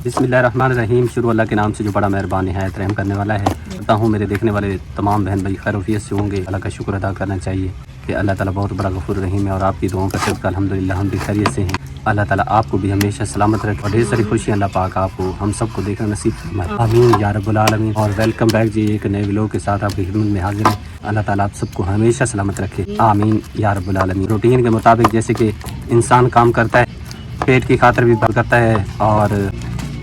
बिस्मिल्लाहिर्रहमानिर्रहीम। शुरू अल्लाह के नाम से जो बड़ा मेहरबान निहायत रहम करने वाला है। पता हूँ मेरे देखने वाले तमाम बहन भाई खैरियत से होंगे। अल्लाह का शुक्र अदा करना चाहिए कि अल्लाह ताला बहुत बड़ा गफूर रहीम है और आपकी दुआओं का सदका अल्हम्दुलिल्लाह हम भी खैरियत से हैं। अल्लाह ताला आपको भी हमेशा सलामत रखे और ढेर सारी खुशियाँ अल्लाह पाक आपको हम सबको देखना नसीब फरमाए। आमीन या रब्बुल आलमीन। और वेलकम बैक जी, एक नए व्लॉग के साथ आपकी खिदमत में हाजिर है। अल्लाह ताला आप सबको हमेशा सलामत रखे, आमीन या रब्बुल आलमीन। रूटीन के मुताबिक जैसे कि इंसान काम करता है, पेट की खातिर भी करता है और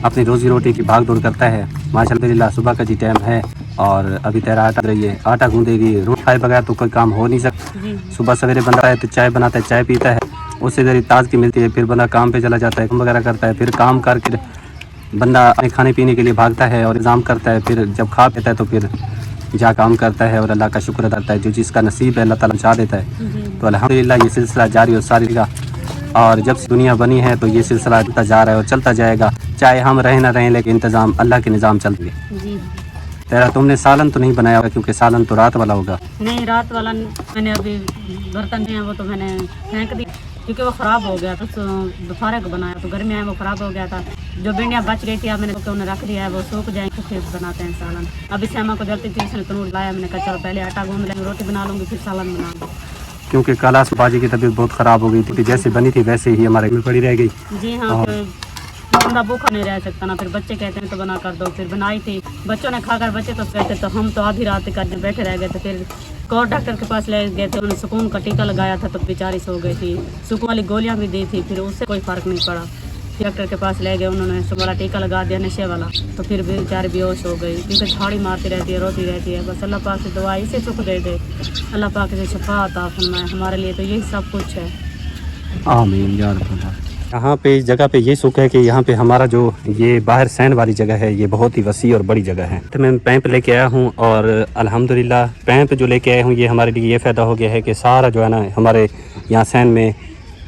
अपनी रोज़ी रोटी की भाग दौड़ करता है। माशाअल्लाह सुबह का जी टाइम है और अभी तेरा आटा रही है, आटा गूंदेगी। रोटी खाए बगैर तो कोई काम हो नहीं सकता। सुबह सवेरे बनता है तो चाय बनाता है, चाय पीता है, उससे ज़रिए ताज़गी मिलती है। फिर बंदा काम पे चला जाता है, काम वगैरह करता है, फिर काम करके बंदा अपने खाने पीने के लिए भागता है और इंतज़ाम करता है। फिर जब खा पीता है तो फिर जा काम करता है और अल्लाह का शुक्र अदा करता है। जो जिसका नसीब है अल्लाह ताला चाह देता है। तो अल्हम्दुलिल्लाह ये सिलसिला जारी और सारी का, और जब से दुनिया बनी है तो ये सिलसिला चलता जा रहा है और चलता जाएगा, चाहे हम रहें ना रहें, लेकिन इंतज़ाम अल्लाह के निज़ाम चल रही है। तेरा तुमने सालन तो नहीं बनाया होगा क्योंकि सालन तो रात वाला होगा। नहीं, रात वाला मैंने अभी बर्तन है वो तो मैंने फेंक दी क्योंकि वो ख़राब हो गया था। तो दोपहर को बनाया तो गर्मी में वो ख़राब हो गया था। जो भिंडियाँ बच गई थी अब मैंने उन्हें रख दिया है, वो सूख जाएंगे तो फिर बनाते हैं सालन। अभी श्यामा को जलती थी, उसने तनूर लाया, मैंने कहा चलो पहले आटा गूंद लेंगे, रोटी बना लूँगी फिर सालन बना लूँगी। क्योंकि काला बाजी की तबीयत बहुत ख़राब हो गई थी, जैसे बनी थी वैसे ही हमारे में पड़ी रह गई। जी हाँ, बंदा भूखा नहीं रह सकता ना। फिर बच्चे कहते हैं तो बना कर दो, फिर बनाई थी, बच्चों ने खाकर बच्चे तो कहते तो हम तो आधी रात करके बैठे रह गए थे। फिर कोर डॉक्टर के पास ले गए थे, उन्होंने सुकून का टीका लगाया था तो बेचारी सो गई थी। सुकून वाली गोलियां भी दी थी, फिर उससे कोई फ़र्क नहीं पड़ा। डॉक्टर के पास ले गए, उन्होंने सुकून वाला टीका लगा दिया नशे वाला, तो फिर बेचारी बेहोश हो गई क्योंकि झाड़ी मारती रहती है, रोती रहती है। बस अल्लाह पाक से दुआ इसे सुख दे दे, अल्लाह पाक से शफा अता फरमाए। हमारे लिए तो यही सब कुछ है, आमीन या रब्बल। यहाँ पे इस जगह पे ये सुख है कि यहाँ पे हमारा जो ये बाहर सैन वाली जगह है ये बहुत ही वसी और बड़ी जगह है। तो मैं पैंप लेके आया हूँ और अल्हम्दुलिल्लाह पैंप जो लेके आया हूँ ये हमारे लिए ये फ़ायदा हो गया है कि सारा जो है ना हमारे यहाँ सैन में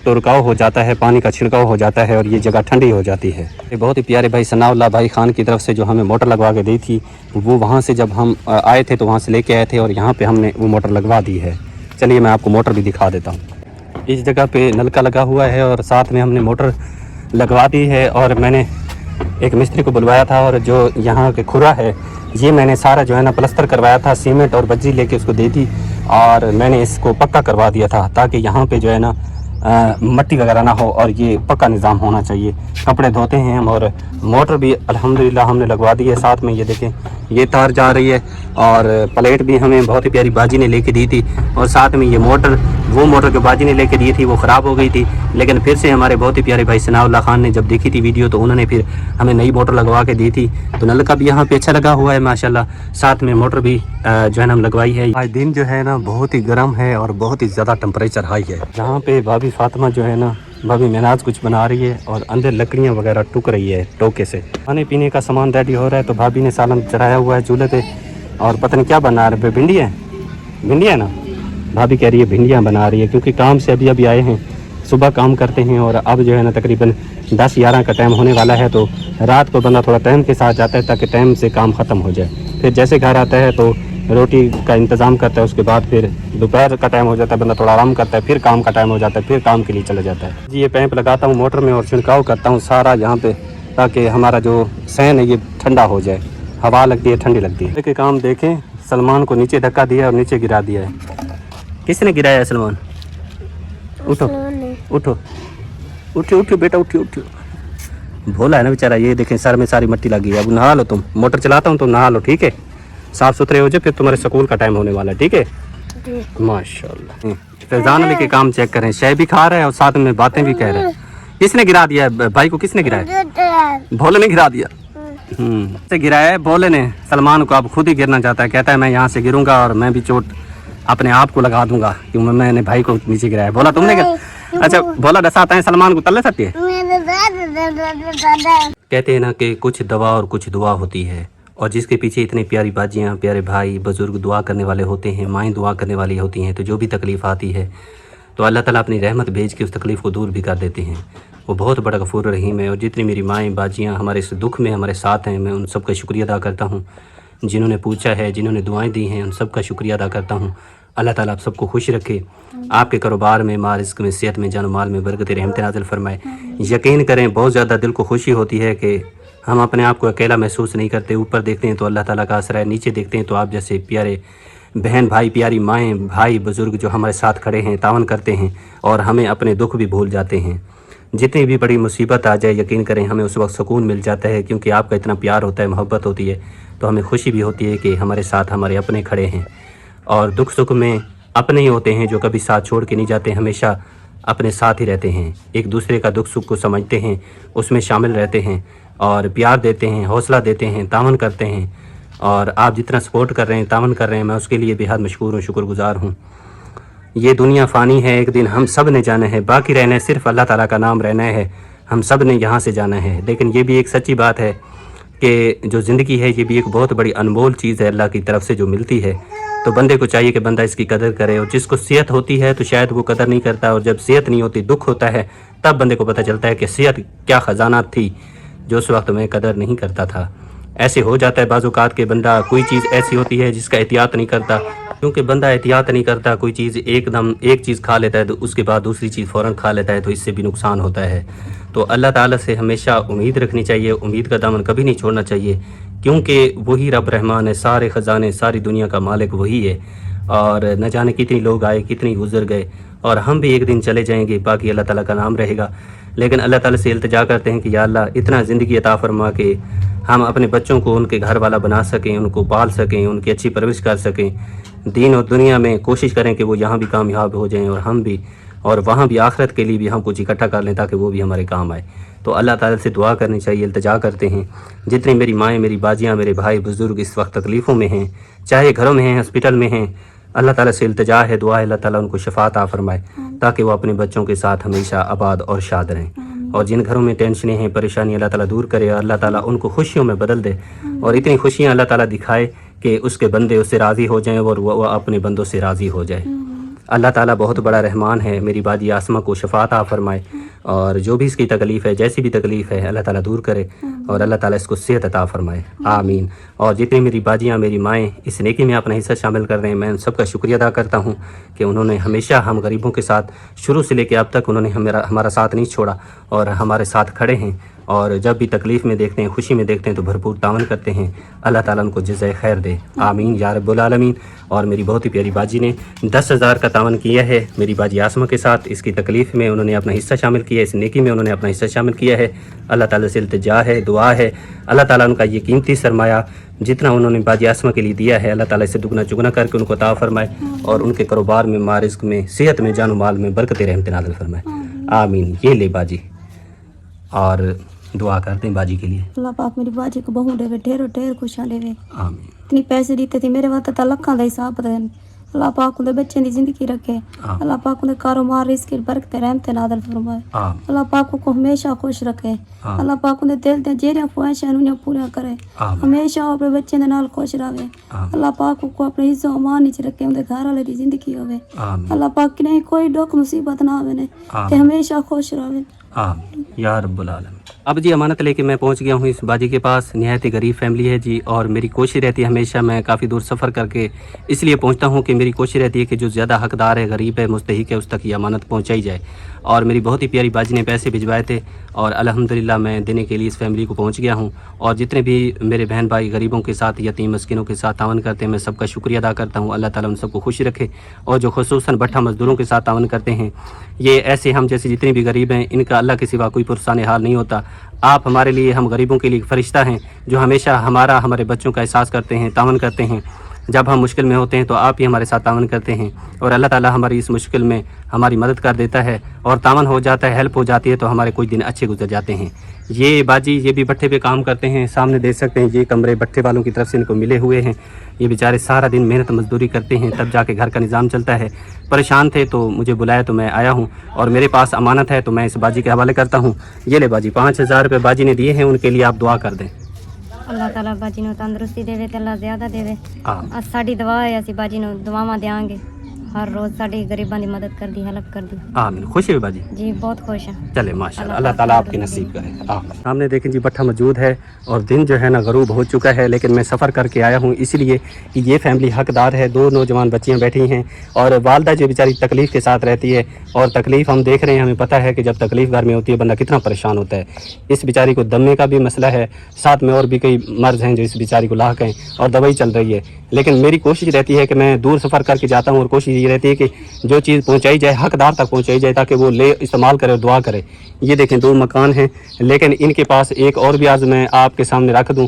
टुरकाव हो जाता है, पानी का छिड़काव हो जाता है और ये जगह ठंडी हो जाती है। ये बहुत ही प्यारे भाई सनाउल्लाह भाई खान की तरफ से जो हमें मोटर लगवा के दी थी, वो वहाँ से जब हम आए थे तो वहाँ से लेके आए थे और यहाँ पे हमने वो मोटर लगवा दी है। चलिए मैं आपको मोटर भी दिखा देता हूँ। इस जगह पे नलका लगा हुआ है और साथ में हमने मोटर लगवा दी है और मैंने एक मिस्त्री को बुलवाया था और जो यहाँ के खुरा है ये मैंने सारा जो है ना प्लस्तर करवाया था, सीमेंट और बज्जी लेके उसको दे दी और मैंने इसको पक्का करवा दिया था ताकि यहाँ पे जो है ना मट्टी वगैरह ना हो और ये पक्का निज़ाम होना चाहिए। कपड़े धोते हैं हम और मोटर भी अल्हम्दुलिल्लाह हमने लगवा दी है। साथ में ये देखें ये तार जा रही है और प्लेट भी हमें बहुत ही प्यारी बाजी ने लेके दी थी और साथ में ये मोटर, वो मोटर जो बाजी ने लेके दी थी वो ख़राब हो गई थी, लेकिन फिर से हमारे बहुत ही प्यारे भाई सनाउल्लाह खान ने जब देखी थी वीडियो तो उन्होंने फिर हमें नई मोटर लगवा के दी थी। तो नलका भी यहाँ पे अच्छा लगा हुआ है माशाल्लाह, साथ में मोटर भी जो है ना हम लगवाई है। आज दिन जो है ना बहुत ही गर्म है और बहुत ही ज़्यादा टेम्परेचर हाई है। यहाँ पे भाभी फातिमा जो है ना भाभी मेनाज कुछ बना रही है और अंदर लकड़ियाँ वगैरह टूक रही है टोके से। खाने पीने का सामान रेडी हो रहा है तो भाभी ने सालन चढ़ाया हुआ है चूल्हे पे और पता नहीं क्या बना रहे, भिंडी है, भिंडी है ना भाभी कह रही है भिंडियाँ बना रही है क्योंकि काम से अभी अभी आए हैं, सुबह काम करते हैं और अब जो है ना तकरीबन 10-11 का टाइम होने वाला है। तो रात को बंदा थोड़ा टाइम के साथ जाता है ताकि टाइम से काम ख़त्म हो जाए। फिर जैसे घर आता है तो रोटी का इंतज़ाम करता है, उसके बाद फिर दोपहर का टाइम हो जाता है, बंदा थोड़ा आराम करता है, फिर काम का टाइम हो जाता है, फिर काम के लिए चला जाता है। जी ये पैंप लगाता हूँ मोटर में और छिड़काव करता हूँ सारा यहाँ पे ताकि हमारा जो सैन है ये ठंडा हो जाए, हवा लगती है ठंडी लगती है। काम देखें, सलमान को नीचे धक्का दिया और नीचे गिरा दिया है। किसने गिराया है सलमान? उठो उठो उठो उठो बेटा उठो उठो, भोला है ना बेचारा। ये देखें सर में सारी मिट्टी लगी है। अब नहा लो, तुम मोटर चलाता हूँ तुम नहा लो, ठीक है? साफ़ सुथरे हो जाए, फिर तुम्हारे स्कूल का टाइम होने वाला है, ठीक है? माशाल्लाह। फैजान अली के काम चेक करें, चाय भी खा रहे हैं और साथ में बातें भी कह रहे हैं। किसने गिरा दिया है भाई को? किसने गिराया? भोले ने गिरा दिया। से गिराया है भोले ने सलमान को। अब खुद ही गिरना चाहता है, कहता है मैं यहाँ से गिरूंगा और मैं भी चोट अपने आप को लगा दूंगा क्योंकि मैंने भाई को नीचे गिराया। बोला तुमने गिरा? अच्छा भोला डसाता है सलमान को, तल्ले सकती है। कहते हैं ना कि कुछ दवा और कुछ दुआ होती है और जिसके पीछे इतनी प्यारी बाजियाँ, प्यारे भाई बुजुर्ग दुआ करने वाले होते हैं, माएँ दुआ करने वाली होती हैं, तो जो भी तकलीफ़ आती है तो अल्लाह ताला अपनी रहमत भेज के उस तकलीफ़ को दूर भी कर देते हैं। वो बहुत बड़ा गफूर रहीम है। और जितनी मेरी माएँ बाजियाँ हमारे इस दुख में हमारे साथ हैं, मैं उन सब का शुक्रिया अदा करता हूँ। जिन्होंने पूछा है, जिन्होंने दुआएं दी हैं, उन सब का शुक्रिया अदा करता हूँ। اللہ ताला आप सबको खुश रखे, आपके कारोबार में, माल रिस्क में, सेहत में, जान माल में बरकत रहमत नाज़िल फरमाए। यकीन करें बहुत ज़्यादा दिल को खुशी होती है कि हम अपने आप को अकेला महसूस नहीं करते। ऊपर देखते हैं तो अल्लाह ताला का असर है, नीचे देखते हैं तो आप जैसे प्यारे बहन भाई, प्यारी माएँ भाई बुज़ुर्ग जो हमारे साथ खड़े हैं, तावन करते हैं और हमें अपने दुख भी भूल जाते हैं। जितनी भी बड़ी मुसीबत आ जाए यकीन करें हमें उस वक्त सुकून मिल जाता है, क्योंकि आपका इतना प्यार होता है, मोहब्बत होती है, तो हमें खुशी भी होती है कि हमारे साथ हमारे अपने खड़े हैं। और दुख सुख में अपने ही होते हैं जो कभी साथ छोड़ के नहीं जाते, हमेशा अपने साथ ही रहते हैं, एक दूसरे का दुख सुख को समझते हैं, उसमें शामिल रहते हैं और प्यार देते हैं, हौसला देते हैं, तावन करते हैं। और आप जितना सपोर्ट कर रहे हैं, तावन कर रहे हैं, मैं उसके लिए बेहद मशकूर हूँ, शुक्रगुजार हूँ। ये दुनिया फ़ानी है, एक दिन हम सब ने जाना है, बाकी रहना है सिर्फ अल्लाह ताला का नाम रहना है, हम सब ने यहाँ से जाना है। लेकिन ये भी एक सच्ची बात है कि जो ज़िंदगी है ये भी एक बहुत बड़ी अनमोल चीज़ है, अल्लाह की तरफ से जो मिलती है, तो बंदे को चाहिए कि बंदा इसकी कदर करे। और जिसको सेहत होती है तो शायद वो कदर नहीं करता, और जब सेहत नहीं होती, दुख होता है, तब बंदे को पता चलता है कि सेहत क्या ख़जाना थी जो उस वक्त मैं कदर नहीं करता था। ऐसे हो जाता है बाज़ औक़ात के बंदा कोई चीज़ ऐसी होती है जिसका एहतियात नहीं करता, क्योंकि बंदा एहतियात नहीं करता, कोई चीज़ एकदम एक चीज़ खा लेता है तो उसके बाद दूसरी चीज़ फ़ौरन खा लेता है, तो इससे भी नुकसान होता है। तो अल्लाह ताला से हमेशा उम्मीद रखनी चाहिए, उम्मीद का दामन कभी नहीं छोड़ना चाहिए, क्योंकि वही रब रहमान है, सारे ख़जाने सारी दुनिया का मालिक वही है। और न जाने कितने लोग आए, कितनी गुजर गए, और हम भी एक दिन चले जाएंगे, बाकी अल्लाह ताला का नाम रहेगा। लेकिन अल्लाह ताला से इल्तिजा करते हैं कि या अल्लाह इतना ज़िंदगी अता फरमा के हम अपने बच्चों को उनके घर वाला बना सकें, उनको पाल सकें, उनकी अच्छी परवरिश कर सकें, दीन और दुनिया में कोशिश करें कि वो यहाँ भी कामयाब हो जाएं और हम भी, और वहाँ भी आखिरत के लिए भी हम कुछ इकट्ठा कर लें ताकि वो भी हमारे काम आए। तो अल्लाह ताला से दुआ करनी चाहिए, इल्तिजा करते हैं। जितनी मेरी माएँ, मेरी बाजियाँ, मेरे भाई बुज़ुर्ग इस वक्त तकलीफ़ों में हैं, चाहे घरों में हैं, हॉस्पिटल में हैं, अल्लाह ताला से इल्तिजा है, दुआ है अल्लाह ताला उनको शफ़ात अता फरमाए ताकि वो अपने बच्चों के साथ हमेशा आबाद और शाद रहें। और जिन घरों में टेंशनें हैं, परेशानी, अल्लाह ताला दूर करे और अल्लाह ताला उनको खुशियों में बदल दे, और इतनी खुशियाँ अल्लाह ताला दिखाए कि उसके बंदे उससे राज़ी हो जाएं और वो अपने बंदों से राज़ी हो जाए। अल्लाह ताला बहुत बड़ा रहमान है। मेरी बाजी आसमा को शफ़ात अता फरमाए, और जो भी इसकी तकलीफ़ है, जैसी भी तकलीफ़ है, अल्लाह ताला दूर करे और अल्लाह ताला इसको सेहत अता फरमाए, आमीन। और जितनी मेरी बाजियाँ, मेरी माएँ इस नेकी में अपना हिस्सा शामिल कर रहे हैं, मैं उन सबका शुक्रिया अदा करता हूँ कि उन्होंने हमेशा हम गरीबों के साथ शुरू से लेकर अब तक उन्होंने हमारा साथ नहीं छोड़ा और हमारे साथ खड़े हैं। और जब भी तकलीफ़ में देखते हैं, खुशी में देखते हैं तो भरपूर तावन करते हैं। अल्लाह ताला उनको जज़ाए खैर दे, आमीन या रब्बुल आलमीन। और मेरी बहुत ही प्यारी बाजी ने 10,000 का तावन किया है मेरी बाजी आसमा के साथ। इसकी तकलीफ़ में उन्होंने अपना हिस्सा शामिल किया है, इस नेकी में उन्होंने अपना हिस्सा शामिल किया है। अल्लाह ताला से इल्तिजा है, दुआ है, अल्लाह ताला उनका ये कीमती सरमाया जितना उन्होंने बाजी आसमा के लिए दिया है, अल्लाह ताला इसे दुगना चुगना करके उनको अता फरमाए और उनके कारोबार में, माल रिस्क में, सेहत में, जान माल में बरकत रहमत नाज़िल फरमाए, आमीन। ये ले बाजी, और दुआ करते हैं बाजी के लिए। अल्लाह पाक मेरी बाजी को बहु देवे, ढेरों ढेर खुशियां देवे। आमीन। इतनी पैसे दीते थे मेरे वास्ते लखां दा हिसाब देन। अल्लाह पाक उनके बच्चों की जिंदगी रखे, अल्लाह पाक उनके कारोबार रिस्क बरकत रहमत नाज़िल फरमाए, अल्लाह पाक को हमेशा खुश रखे, अल्लाह पाक उनके दिल दे जेरियां ख्वाहिशां उन्हें पूरा करे, हमेशा अपने बच्चों के नाल खुश रहे। अल्लाह पाक को अपने इज्जत अमान नीचे रखे, उनके घर वाले की जिंदगी होवे। अल्लाह पाक की नहीं कोई दुख मुसीबत ना आवे ने, ते हमेशा खुश रहे, आमीन या रब्बुल आलमीन। अब जी अमानत लेके मैं पहुंच गया हूँ इस बाजी के पास। निहायत ही गरीब फैमिली है जी, और मेरी कोशिश रहती है हमेशा, मैं काफ़ी दूर सफ़र करके इसलिए पहुंचता हूँ कि मेरी कोशिश रहती है कि जो ज़्यादा हकदार है, गरीब है, मुस्तहिक है, उस तक ये अमानत पहुँचाई जाए। और मेरी बहुत ही प्यारी बाजी ने पैसे भिजवाए थे और अल्हम्दुलिल्लाह मैं देने के लिए इस फैमिली को पहुँच गया हूँ। और जितने भी मेरे बहन भाई गरीबों के साथ, यतीम मस्किनों के साथ तावन करते हैं, मैं सबका शुक्रिया अदा करता हूँ। अल्लाह ताला उन सबको खुश रखे। और जो खुसूसन भट्ठा मजदूरों के साथ तावन करते हैं, ये ऐसे हम जैसे जितने भी गरीब हैं, इनका अल्लाह के सिवा कोई पुरसान हाल नहीं होता। आप हमारे लिए, हम गरीबों के लिए एक फ़रिश्ता हैं जो हमेशा हमारे बच्चों का एहसास करते हैं, तावन करते हैं। जब हम मुश्किल में होते हैं तो आप ही हमारे साथ तावन करते हैं, और अल्लाह ताला हमारी इस मुश्किल में हमारी मदद कर देता है और तावन हो जाता है, हेल्प हो जाती है, तो हमारे कुछ दिन अच्छे गुजर जाते हैं। ये बाजी ये भी भट्ठे पे काम करते हैं, सामने देख सकते हैं, ये कमरे भट्ठे वालों की तरफ से इनको मिले हुए हैं। ये बेचारे सारा दिन मेहनत मजदूरी करते हैं, तब जाके घर का निज़ाम चलता है। परेशान थे तो मुझे बुलाया तो मैं आया हूँ, और मेरे पास अमानत है तो मैं इस बाजी के हवाले करता हूँ। ये ले बाजी 5,000 रुपये बाजी ने दिए हैं, उनके लिए आप दुआ कर दें। अल्लाह ताला बाजी ਨੂੰ ਤੰਦਰੁਸਤੀ ਦੇਵੇ ਤੇ ਅੱਲਾ ਜ਼ਿਆਦਾ ਦੇਵੇ। आमीन ਸਾਡੀ ਦੁਆ ਹੈ, ਅਸੀਂ ਬਾਜੀ ਨੂੰ ਦੁਆਵਾਂ ਦੇਾਂਗੇ। हर रोज साड़ी गरीबां दी मदद कर दी, हेल्प कर दी। आमीन। खुश है बाजी? जी बहुत खुश हैं। चले माशाल्लाह, अल्लाह ताला आपकी नसीब करे। आमीन। सामने देखें जी भट्ठा मौजूद है और दिन जो है ना गरूब हो चुका है, लेकिन मैं सफ़र करके आया हूँ इसलिए कि ये फैमिली हकदार है। 2 नौजवान बच्चियाँ बैठी हैं और वालदा जो बेचारी तकलीफ़ के साथ रहती है, और तकलीफ़ हम देख रहे हैं, हमें पता है कि जब तकलीफ़ घर में होती है बंदा कितना परेशान होता है। इस बेचारी को दमे का भी मसला है, साथ में और भी कई मर्ज हैं जो इस बेचारी को लाक हैं और दवाई चल रही है। लेकिन मेरी कोशिश रहती है कि मैं दूर सफ़र करके जाता हूँ और कोशिश ये रहती है कि जो चीज़ पहुँचाई जाए हकदार तक पहुँचाई जाए ताकि वो ले इस्तेमाल करे और दुआ करे। ये देखें 2 मकान हैं, लेकिन इनके पास एक और भी आज मैं आपके सामने रख दूँ,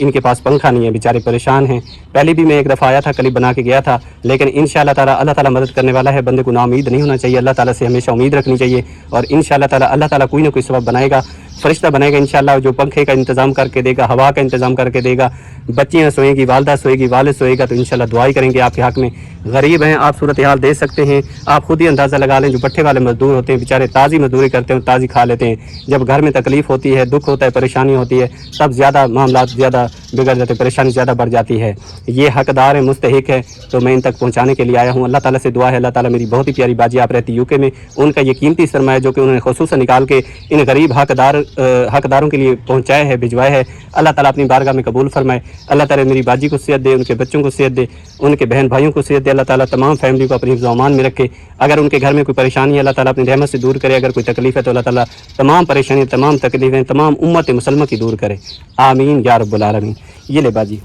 इनके पास पंखा नहीं है, बेचारे परेशान हैं। पहले भी मैं एक दफ़ा आया था, क्लिप बना के गया था, लेकिन इंशाअल्लाह ताला अल्लाह ताला मदद करने वाला है। बंदे को नाउमीद नहीं होना चाहिए, अल्लाह ताला से हमेशा उम्मीद रखनी चाहिए और इंशाअल्लाह ताला अल्लाह ताला कोई ना कोई सबब बनाएगा, फरिश्ता बनाएगा इंशाअल्लाह, जो पंखे का इंतज़ाम करके देगा, हवा का इंतज़ाम करके देगा। बच्चियाँ सोएंगी, वालदा सोएगी, वालिद सोएगा, तो इंशाअल्लाह दुआई करेंगे आपके हक़ में। गरीब हैं, आप सूरत हाल देख सकते हैं, आप खुद ही अंदाज़ा लगा लें। जो भट्ठे वाले मजदूर होते हैं बेचारे ताज़ी मजदूरी करते हैं, ताज़ी खा लेते हैं। जब घर में तकलीफ़ होती है, दुख होता है, परेशानी होती है, तब ज़्यादा मामला ज़्यादा बिगड़ जाते हैं, परेशानी ज़्यादा बढ़ जाती है। ये हकदार है, मुस्तहिक है, तो मैं इन तक पहुँचाने के लिए आया हूँ। अल्लाह ताला से दुआ है, अल्लाह ताला मेरी बहुत ही प्यारी बाजी आप रहती यूके में, उनका ये कीमती सरमाया जो कि उन्होंने खुसूसन निकाल के इन गरीब हकदारों के लिए पहुँचाया है, भिजवाया है, अल्लाह ताला अपनी बारगाह में कबूल फरमाए। अल्लाह ताला मेरी बाजी को सेहत दे, उनके बच्चों को सेहत दे, उनके बहन भाइयों को सेहत दे। अल्लाह ताला तमाम फैमिली को अपनी हिफ्ज़-ओ-अमान में रखे। अगर उनके घर में कोई परेशानी है अल्लाह ताला अपनी रहमत से दूर करे, अगर कोई तकलीफ़ है तो अल्लाह ताला तमाम परेशानियाँ, तमाम तकलीफ़ें तमाम उम्मत मुसलमान की दूर करे। आमीन या रब्बुल आलमीन। ये ले बाजी,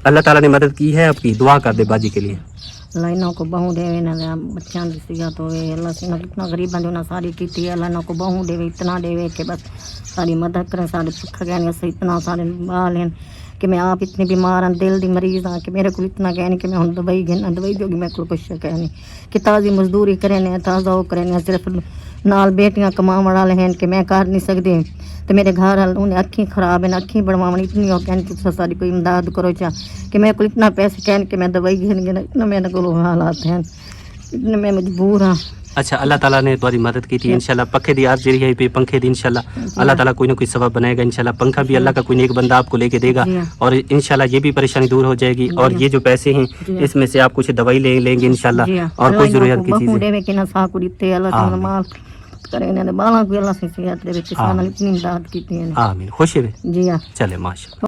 अल्लाह ताला ने मदद की है, आपकी दुआ कर दे बाजी के लिए। लाइनों को बहु देवे ना बच्चों की सियात होवे, अल्लाह से कितना गरीब जो ना सारी की है, अल्लाह को बहु देवे, इतना देवे कि बस सारी मदद करें। सारे भुख कहने से इतना सारे बाल हैं कि मैं आप इतनी बीमार हाँ, दिल दी मरीज़ हाँ, कि मेरे को इतना कहने कि मैं हम दवाई घेना, दवाई जोगी मेरे को कुछ कहने कि ताज़ी मजदूरी करें, ताज़ा वो करें, सिर्फ नाल बेटियां कमाने वाले हैं कि मैं कर नहीं सकती। तो मेरे घर उन्हें अखी खराब है, अखी बनवानी इतनी हो कहने कि सारी कोई इमदाद करो चाह कि मेरे को इतना पैसे कहने कि मैं दवाई घेन गया, इतना मेरे को हालात हैं, इतने मैं मजबूर हाँ। अच्छा, अल्लाह ताला ने तुम्हारी मदद की थी इंशाल्लाह। पखे दी आज जरिए पे पंखे दी इंशाल्लाह अल्लाह ताला कोई ना कोई सबब बनाएगा इंशाल्लाह। पंखा भी अल्लाह का कोई नेक बंदा आपको लेके देगा और इंशाल्लाह ये भी परेशानी दूर हो जाएगी। और ये जो पैसे हैं इसमें से आप कुछ दवाई लेंगे इंशाल्लाह और कोई जरूरत की चीज़। आमीन। खुश है जी। चले माशा।